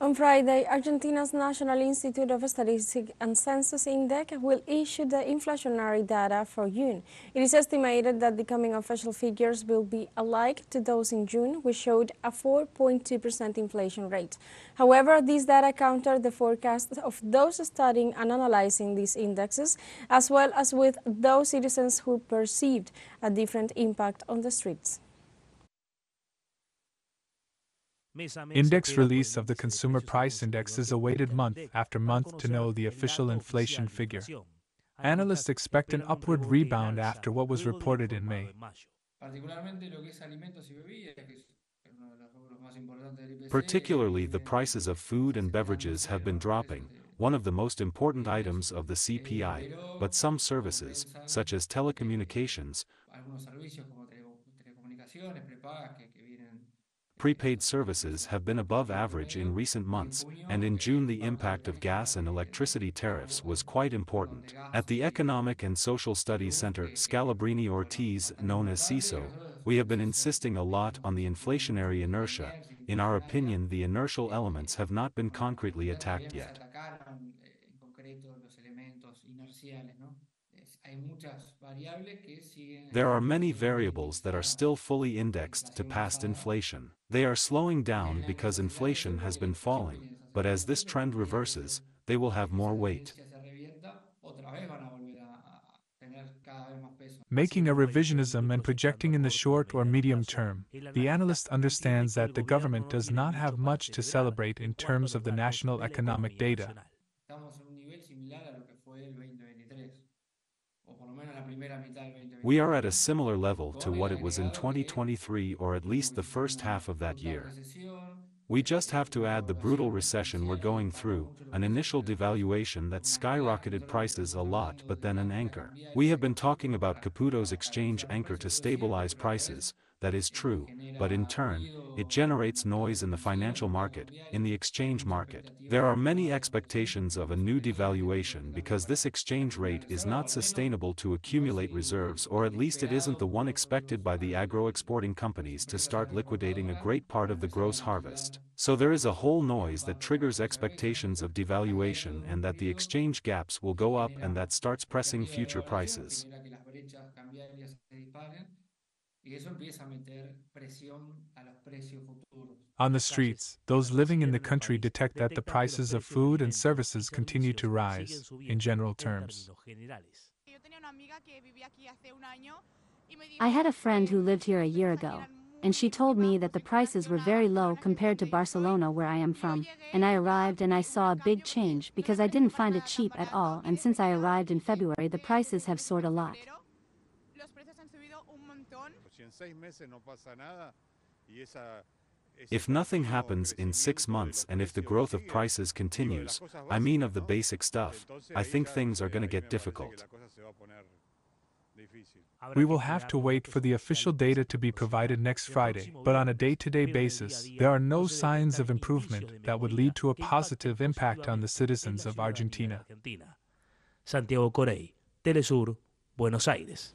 On Friday, Argentina's National Institute of Statistics and Census INDEC will issue the inflationary data for June. It is estimated that the coming official figures will be alike to those in June, which showed a 4.2% inflation rate. However, these data counter the forecasts of those studying and analyzing these indexes, as well as with those citizens who perceived a different impact on the streets. INDEC's release of the Consumer Price Index is awaited month after month to know the official inflation figure. Analysts expect an upward rebound after what was reported in May. Particularly, the prices of food and beverages have been dropping, one of the most important items of the CPI, but some services, such as telecommunications, prepaid services have been above average in recent months, and in June the impact of gas and electricity tariffs was quite important. At the Economic and Social Studies Center Scalabrini-Ortiz, known as CISO, we have been insisting a lot on the inflationary inertia. In our opinion, the inertial elements have not been concretely attacked yet. There are many variables that are still fully indexed to past inflation. They are slowing down because inflation has been falling, but as this trend reverses, they will have more weight. Making a revisionism and projecting in the short or medium term, the analyst understands that the government does not have much to celebrate in terms of the national economic data. We are at a similar level to what it was in 2023, or at least the first half of that year. We just have to add the brutal recession we're going through, an initial devaluation that skyrocketed prices a lot, but then an anchor. We have been talking about Caputo's exchange anchor to stabilize prices. That is true, but in turn, it generates noise in the financial market, in the exchange market. There are many expectations of a new devaluation because this exchange rate is not sustainable to accumulate reserves, or at least it isn't the one expected by the agro-exporting companies to start liquidating a great part of the gross harvest. So there is a whole noise that triggers expectations of devaluation and that the exchange gaps will go up, and that starts pressing future prices. On the streets, those living in the country detect that the prices of food and services continue to rise, in general terms. I had a friend who lived here a year ago, and she told me that the prices were very low compared to Barcelona, where I am from, and I arrived and I saw a big change because I didn't find it cheap at all, and since I arrived in February the prices have soared a lot. If nothing happens in 6 months and if the growth of prices continues, I mean of the basic stuff, I think things are going to get difficult. We will have to wait for the official data to be provided next Friday, but on a day-to-day basis, there are no signs of improvement that would lead to a positive impact on the citizens of Argentina. Santiago Corey, teleSUR, Buenos Aires.